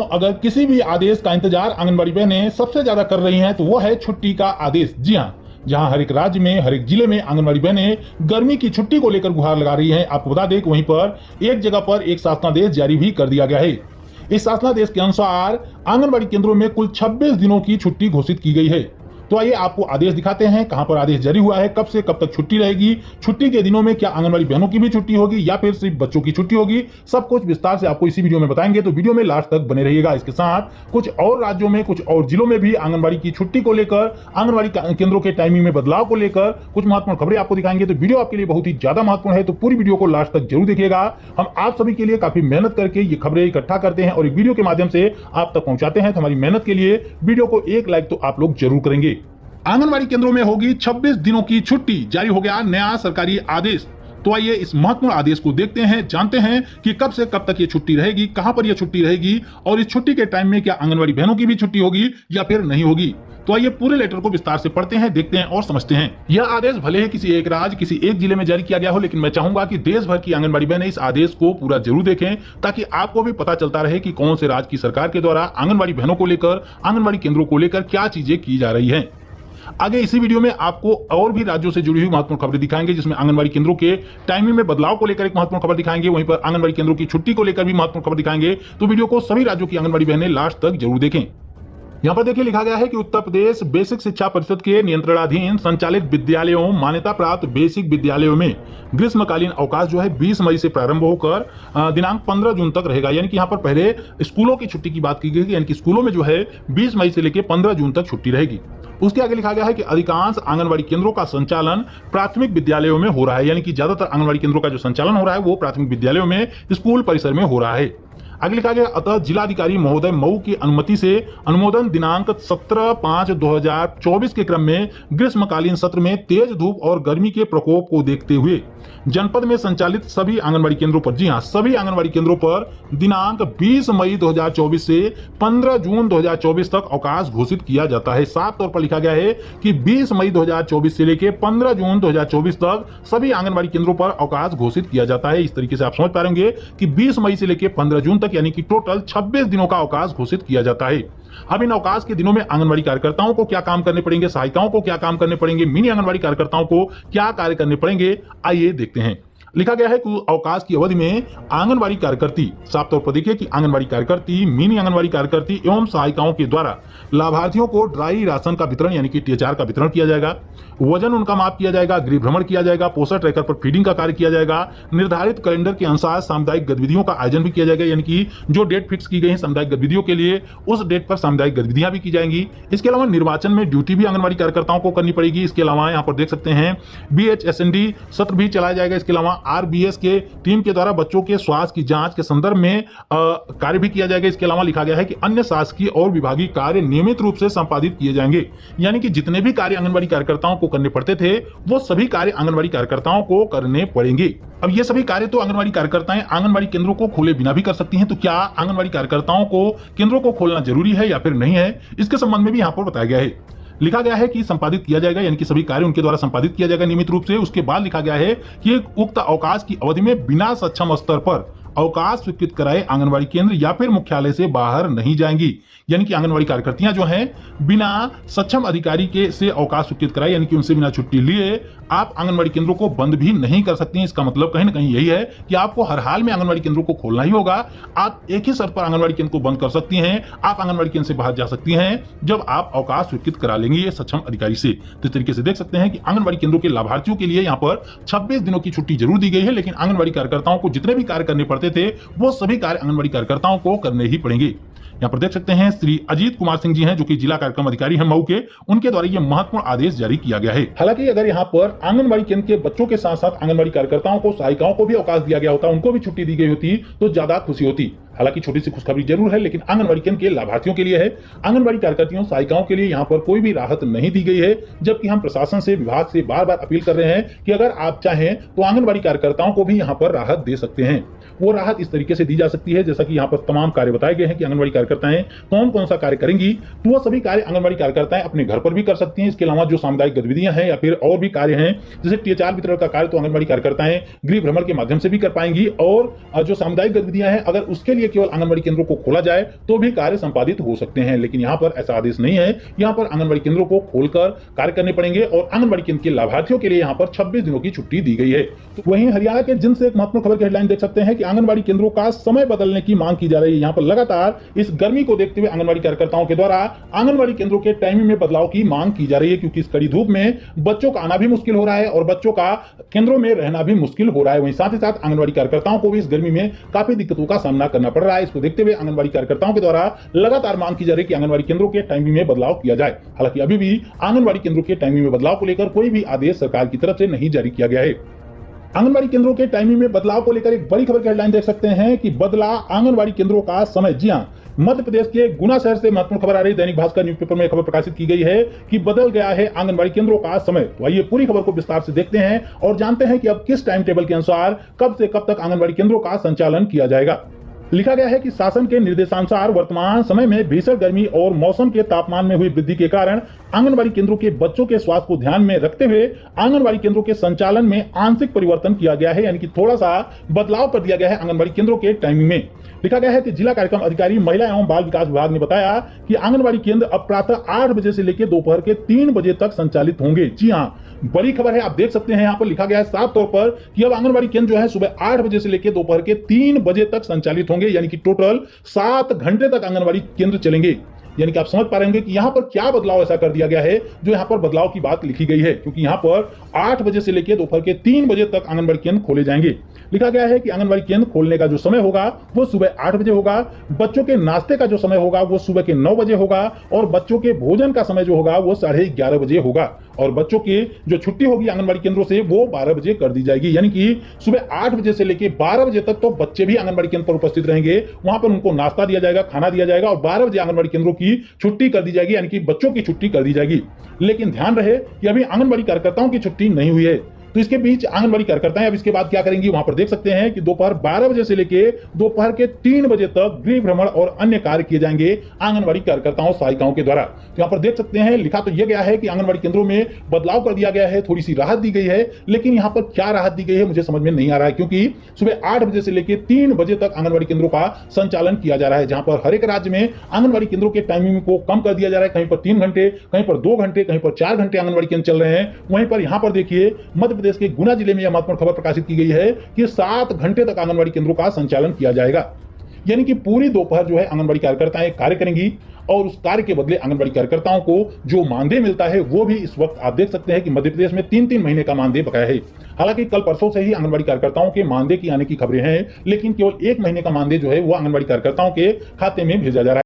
अगर किसी भी आदेश का इंतजार आंगनबाड़ी बहनें सबसे ज्यादा कर रही हैं तो वो है छुट्टी का आदेश। जी हाँ, जहां हर एक राज्य में हर एक जिले में आंगनबाड़ी बहनें गर्मी की छुट्टी को लेकर गुहार लगा रही हैं। आपको बता दें कि वहीं पर एक जगह पर एक शासनादेश जारी भी कर दिया गया है। इस शासनादेश के अनुसार आंगनबाड़ी केंद्रों में कुल 26 दिनों की छुट्टी घोषित की गई है। तो आइए आपको आदेश दिखाते हैं, कहां पर आदेश जारी हुआ है, कब से कब तक छुट्टी रहेगी, छुट्टी के दिनों में क्या आंगनबाड़ी बहनों की भी छुट्टी होगी या फिर सिर्फ बच्चों की छुट्टी होगी। सब कुछ विस्तार से आपको इसी वीडियो में बताएंगे, तो वीडियो में लास्ट तक बने रहिएगा। इसके साथ कुछ और राज्यों में, कुछ और जिलों में भी आंगनबाड़ी की छुट्टी को लेकर, आंगनबाड़ी केंद्रों के टाइमिंग में बदलाव को लेकर कुछ महत्वपूर्ण खबरें आपको दिखाएंगे। तो वीडियो आपके लिए बहुत ही ज्यादा महत्वपूर्ण है, तो पूरी वीडियो को लास्ट तक जरूर देखिएगा। हम आप सभी के लिए काफी मेहनत करके ये खबरें इकट्ठा करते हैं और एक वीडियो के माध्यम से आप तक पहुंचाते हैं। तो हमारी मेहनत के लिए वीडियो को एक लाइक तो आप लोग जरूर करेंगे। आंगनबाड़ी केंद्रों में होगी 26 दिनों की छुट्टी, जारी हो गया नया सरकारी आदेश। तो आइए इस महत्वपूर्ण आदेश को देखते हैं, जानते हैं कि कब से कब तक ये छुट्टी रहेगी, कहां पर ये छुट्टी रहेगी और इस छुट्टी के टाइम में क्या आंगनबाड़ी बहनों की भी छुट्टी होगी या फिर नहीं होगी। तो आइए पूरे लेटर को विस्तार से पढ़ते हैं, देखते हैं और समझते हैं। यह आदेश भले ही किसी एक राज्य, किसी एक जिले में जारी किया गया हो, लेकिन मैं चाहूंगा कि देश भर की आंगनबाड़ी बहनें इस आदेश को पूरा जरूर देखें, ताकि आपको भी पता चलता रहे कि कौन से राज्य की सरकार के द्वारा आंगनबाड़ी बहनों को लेकर, आंगनबाड़ी केंद्रों को लेकर क्या चीजें की जा रही है। आगे इसी वीडियो में आपको और भी राज्यों से जुड़ी हुई महत्वपूर्ण खबरें दिखाएंगे, जिसमें आंगनबाड़ी केंद्रों के टाइमिंग में बदलाव को लेकर एक महत्वपूर्ण खबर दिखाएंगे, वहीं पर आंगनबाड़ी केंद्रों की छुट्टी को लेकर भी महत्वपूर्ण खबर दिखाएंगे। तो वीडियो को सभी राज्यों की आंगनबाड़ी बहनें लास्ट तक जरूर देखें। यहां पर देखिए लिखा गया है कि उत्तर प्रदेश बेसिक शिक्षा परिषद के नियंत्रणाधीन संचालित विद्यालयों, मान्यता प्राप्त बेसिक विद्यालयों में ग्रीष्मकालीन अवकाश जो है 20 मई से प्रारंभ होकर दिनांक 15 जून तक रहेगा। यानी कि यहां पर पहले स्कूलों की छुट्टी की बात की गई, यानी कि स्कूलों में जो है 20 मई से लेकर 15 जून तक छुट्टी रहेगी। उसके आगे लिखा गया है कि अधिकांश आंगनबाड़ी केंद्रों का संचालन प्राथमिक विद्यालयों में हो रहा है, यानी कि ज्यादातर आंगनबाड़ी केंद्रों का जो संचालन हो रहा है वो प्राथमिक विद्यालयों में, स्कूल परिसर में हो रहा है। आगे लिखा गया, अतः जिलाधिकारी महोदय मऊ की अनुमति से अनुमोदन दिनांक 17/5/2024 के क्रम में ग्रीष्मकालीन सत्र में तेज धूप और गर्मी के प्रकोप को देखते हुए जनपद में संचालित सभी आंगनबाड़ी केंद्रों पर, जी हां, सभी आंगनबाड़ी केंद्रों पर दिनांक 20 मई 2024 से 15 जून 2024 तक अवकाश घोषित किया जाता है। साफ तौर पर लिखा गया है कि 20 मई 2024 से लेकर 15 जून 2024 तक सभी आंगनबाड़ी केंद्रों पर अवकाश घोषित किया जाता है। इस तरीके से आप समझ पाएंगे कि 20 मई से लेकर 15 जून यानी कि टोटल 26 दिनों का अवकाश घोषित किया जाता है। अब इन अवकाश के दिनों में आंगनबाड़ी कार्यकर्ताओं को क्या काम करने पड़ेंगे, सहायिकाओं को क्या काम करने पड़ेंगे, मिनी आंगनबाड़ी कार्यकर्ताओं को क्या कार्य करने पड़ेंगे, आइए देखते हैं। लिखा गया है कि अवकाश की अवधि में आंगनबाड़ी कार्यकर्ती, साफ तौर पर देखिए कि आंगनबाड़ी कार्यकर्ती, मिनी आंगनबाड़ी कार्यकर्ती एवं सहायिकाओं के द्वारा लाभार्थियों को ड्राई राशन का वितरण यानी कि THR का वितरण किया जाएगा, वजन उनका माप किया जाएगा, गृह भ्रमण किया जाएगा, पोषण ट्रैकर पर फीडिंग का कार्य किया जाएगा, निर्धारित कैलेंडर के अनुसार सामुदायिक गतिविधियों का आयोजन भी किया जाएगा, यानी कि जो डेट फिक्स की गई है सामुदायिक गतिविधियों के लिए, उस डेट पर सामुदायिक गतिविधियां भी की जाएंगी। इसके अलावा निर्वाचन में ड्यूटी भी आंगनबाड़ी कार्यकर्ताओं को करनी पड़ेगी। इसके अलावा यहाँ पर देख सकते हैं BHSND सत्र भी चलाया जाएगा। इसके अलावा RBS के टीम के द्वारा बच्चों के स्वास्थ्य की जांच के संदर्भ में कार्य भी किया जाएगा। इसके अलावा लिखा गया है कि अन्य शासकीय और विभागीय कार्य नियमित रूप से संपादित किए जाएंगे, यानी कि जितने भी कार्य आंगनबाड़ी कार्यकर्ताओं को करने पड़ते थे वो सभी कार्य आंगनबाड़ी कार्यकर्ताओं को करने पड़ेंगे। अब ये सभी कार्य तो आंगनबाड़ी कार्यकर्ताएं आंगनबाड़ी केंद्रों को खोले बिना भी कर सकती हैं। तो क्या आंगनबाड़ी कार्यकर्ताओं को केंद्रों को खोलना जरूरी है या फिर नहीं है, इसके संबंध में भी यहाँ पर बताया गया है। लिखा गया है कि संपादित किया जाएगा, यानी कि सभी कार्य उनके द्वारा संपादित किया जाएगा नियमित रूप से। उसके बाद लिखा गया है कि उक्त अवकाश की अवधि में बिना सक्षम स्तर पर अवकाश स्वीकृत कराए आंगनबाड़ी केंद्र या फिर मुख्यालय से बाहर नहीं जाएंगी, यानी कि आंगनबाड़ी कार्यकर्तियां जो हैं बिना सक्षम अधिकारी के से अवकाश स्वीकृत कराए, यानी कि उनसे बिना छुट्टी लिए आप आंगनबाड़ी केंद्रों को बंद भी नहीं कर सकती हैं। इसका मतलब कहीं ना कहीं यही है कि आपको हर हाल में आंगनबाड़ी केंद्रों को खोलना ही होगा। आप एक ही शर्त पर आंगनबाड़ी केंद्र को बंद कर सकती हैं, आप आंगनबाड़ी केंद्र से बाहर जा सकती हैं जब आप अवकाश स्वीकृत करा लेंगे ये सक्षम अधिकारी से। तो इस तरीके से देख सकते हैं कि आंगनबाड़ी केंद्रों के लाभार्थियों के लिए यहाँ पर 26 दिनों की छुट्टी जरूर दी गई है, लेकिन आंगनबाड़ी कार्यकर्ताओं को जितने भी कार्य करने पड़ते थे वो सभी कार्य आंगनबाड़ी कार्यकर्ताओं को करने ही पड़ेंगे। यहाँ पर देख सकते हैं श्री अजीत कुमार सिंह जी हैं, जो कि जिला कार्यक्रम अधिकारी हैं मऊ के, उनके द्वारा यह महत्वपूर्ण आदेश जारी किया गया है। हालांकि अगर यहाँ पर आंगनबाड़ी केंद्र के बच्चों के साथ साथ आंगनबाड़ी कार्यकर्ताओं को, सहायिकाओं को भी अवकाश दिया गया होता, उनको भी छुट्टी दी गई होती तो ज्यादा खुशी होती। हालांकि छोटी सी खुशखबरी जरूर है, लेकिन आंगनबाड़ी केंद्र के लाभार्थियों के लिए है। आंगनबाड़ी कार्यकर्तियों, सहायिकाओं के लिए यहाँ पर कोई भी राहत नहीं दी गई है, जबकि हम प्रशासन से, विभाग से बार बार अपील कर रहे हैं कि अगर आप चाहें तो आंगनबाड़ी कार्यकर्ताओं को भी यहाँ पर राहत दे सकते हैं। वो राहत इस तरीके से दी जा सकती है, जैसा कि यहाँ पर तमाम कार्य बताए गए हैं कि आंगनबाड़ी कार्यकर्ताएं कौन कौन सा कार्य करेंगी, तो वो सभी कार्य आंगनबाड़ी कार्यकर्ताएं अपने घर पर भी कर सकती हैं। इसके अलावा जो सामुदायिक गतिविधियां हैं या फिर और भी कार्य हैं, जैसे THR वितरण का कार्य, तो आंगनबाड़ी कार्यकर्ताएं गृह भ्रमण के माध्यम से भी कर पाएंगी। और जो सामुदायिक गतिविधियां हैं, अगर उसके लिए के केवल आंगनबाड़ी केंद्रों को खोला जाए तो भी कार्य संपादित हो सकते हैं, लेकिन यहाँ पर ऐसा आदेश नहीं है। यहाँ पर आंगनबाड़ी केंद्रों को खोलकर कार्य करने पड़ेंगे और आंगनबाड़ी केंद्र के लाभार्थियों के लिए यहाँ पर 26 दिनों की छुट्टी दी गई है। तो वहीं हरियाणा के जिन से एक महत्वपूर्ण खबर की हेडलाइन देख सकते हैं कि आंगनबाड़ी केंद्रों का समय बदलने की मांग की जा रही है। यहाँ पर लगातार इस गर्मी को देखते हुए आंगनबाड़ी कार्यकर्ताओं के द्वारा आंगनबाड़ी केंद्रों के टाइमिंग में बदलाव की मांग की जा रही है, क्योंकि इस कड़ी धूप में बच्चों का आना भी मुश्किल हो रहा है और बच्चों का केंद्रों में रहना भी मुश्किल हो रहा है। वहीं साथ ही साथ आंगनबाड़ी कार्यकर्ताओं को भी इस गर्मी में काफी दिक्कतों का सामना करना पड़ रहा है। इसको देखते हुए आंगनबाड़ी कार्यकर्ताओं के द्वारा लगातार मांग की जा रही है कि आंगनबाड़ी केंद्रों के टाइमिंग में बदलाव किया जाए। हालांकि अभी भी आंगनबाड़ी केंद्रों के टाइमिंग में बदलाव को लेकर कोई भी आदेश सरकार की तरफ से नहीं जारी किया गया है। आंगनबाड़ी केंद्रों के टाइमिंग में बदलाव को लेकर एक बड़ी खबर की हेडलाइन देख सकते हैं कि बदला आंगनबाड़ी केंद्रों का समय। जी हां, मध्य प्रदेश के गुना शहर से महत्वपूर्ण खबर आ रही है। दैनिक भास्कर न्यूज़पेपर में खबर प्रकाशित की गई है कि बदल गया है आंगनबाड़ी केंद्रों का समय। तो आइए पूरी खबर को विस्तार से देखते हैं और जानते हैं कि अब किस टाइम टेबल के अनुसार कब से कब तक आंगनबाड़ी केंद्रों का संचालन किया जाएगा। लिखा गया है कि शासन के निर्देशानुसार वर्तमान समय में भीषण गर्मी और मौसम के तापमान में हुई वृद्धि के कारण आंगनबाड़ी केंद्रों के बच्चों के स्वास्थ्य को ध्यान में रखते हुए आंगनबाड़ी केंद्रों के संचालन में आंशिक परिवर्तन किया गया है, यानी कि थोड़ा सा बदलाव कर दिया गया है आंगनबाड़ी केंद्रों के टाइमिंग में। लिखा गया है कि जिला कार्यक्रम अधिकारी महिला एवं बाल विकास विभाग ने बताया कि आंगनबाड़ी केंद्र अब प्रातः 8 बजे से लेकर दोपहर के 3 बजे तक संचालित होंगे। जी हां, बड़ी खबर है, आप देख सकते हैं यहाँ पर लिखा गया है साफ तौर पर कि अब आंगनबाड़ी केंद्र जो है सुबह 8 बजे से लेकर दोपहर के 3 बजे तक संचालित होंगे, यानी कि टोटल 7 घंटे तक आंगनबाड़ी केंद्र चलेंगे। यानी कि आप समझ पा रहे होंगे कि यहाँ पर क्या बदलाव ऐसा कर दिया गया है जो यहाँ पर बदलाव की बात लिखी गई है, क्योंकि यहाँ पर 8 बजे से लेकर दोपहर के 3 बजे तक आंगनबाड़ी केंद्र खोले जाएंगे। लिखा गया है कि आंगनबाड़ी केंद्र खोलने का जो समय होगा वो सुबह 8 बजे होगा, बच्चों के नाश्ते का जो समय होगा वो सुबह के 9 बजे होगा और बच्चों के भोजन का समय जो होगा वो 11:30 बजे होगा और बच्चों की जो छुट्टी होगी आंगनबाड़ी केंद्रों से वो 12 बजे कर दी जाएगी। यानी कि सुबह 8 बजे से लेकर 12 बजे तक तो बच्चे भी आंगनबाड़ी केंद्र पर उपस्थित रहेंगे, वहां पर उनको नाश्ता दिया जाएगा, खाना दिया जाएगा और 12 बजे आंगनबाड़ी केंद्रों की छुट्टी कर दी जाएगी, यानी कि बच्चों की छुट्टी कर दी जाएगी। लेकिन ध्यान रहे कि अभी आंगनबाड़ी कार्यकर्ताओं की छुट्टी नहीं हुई है, तो इसके बीच आंगनबाड़ी कार्यकर्ताएं अब इसके बाद क्या करेंगी, वहां पर देख सकते हैं कि दोपहर 12 बजे से लेकर दोपहर के 3 बजे तक गृह भ्रमण और अन्य कार्य किए जाएंगे आंगनबाड़ी कार्यकर्ताओं सहायिकाओं के द्वारा। तो यहाँ पर देख सकते हैं लिखा तो यह गया है कि आंगनबाड़ी केंद्रों में बदलाव कर दिया गया है, थोड़ी सी राहत दी गई है, लेकिन यहाँ पर क्या राहत दी गई है मुझे समझ में नहीं आ रहा है, क्योंकि सुबह 8 बजे से लेकर 3 बजे तक आंगनबाड़ी केंद्रों का संचालन किया जा रहा है, जहां पर हर एक राज्य में आंगनबाड़ी केंद्रों के टाइमिंग को कम कर दिया जा रहा है। कहीं पर 3 घंटे, कहीं पर 2 घंटे, कहीं पर 4 घंटे आंगनबाड़ी केंद्र चल रहे हैं। वहीं पर यहाँ पर देखिए मध्य प्रदेश के गुना जिले में महत्वपूर्ण खबर प्रकाशित की गई है कि 7 घंटे तक आंगनबाड़ी केंद्रों का संचालन किया जाएगा, यानी कि पूरी दोपहर जो है आंगनबाड़ी कार्यकर्ताएं कार्य करेंगी और उस कार्य के बदले आंगनबाड़ी कार्यकर्ताओं को जो मानदेय मिलता है वो भी इस वक्त आप देख सकते हैं कि मध्य प्रदेश में 3-3 महीने का मानदेय बकाया है। हालांकि कल परसों से ही आंगनबाड़ी कार्यकर्ताओं के मानदेय की आने की खबरें हैं, लेकिन केवल 1 महीने का मानदेय जो है वो आंगनबाड़ी कार्यकर्ताओं के खाते में भेजा जा रहा है।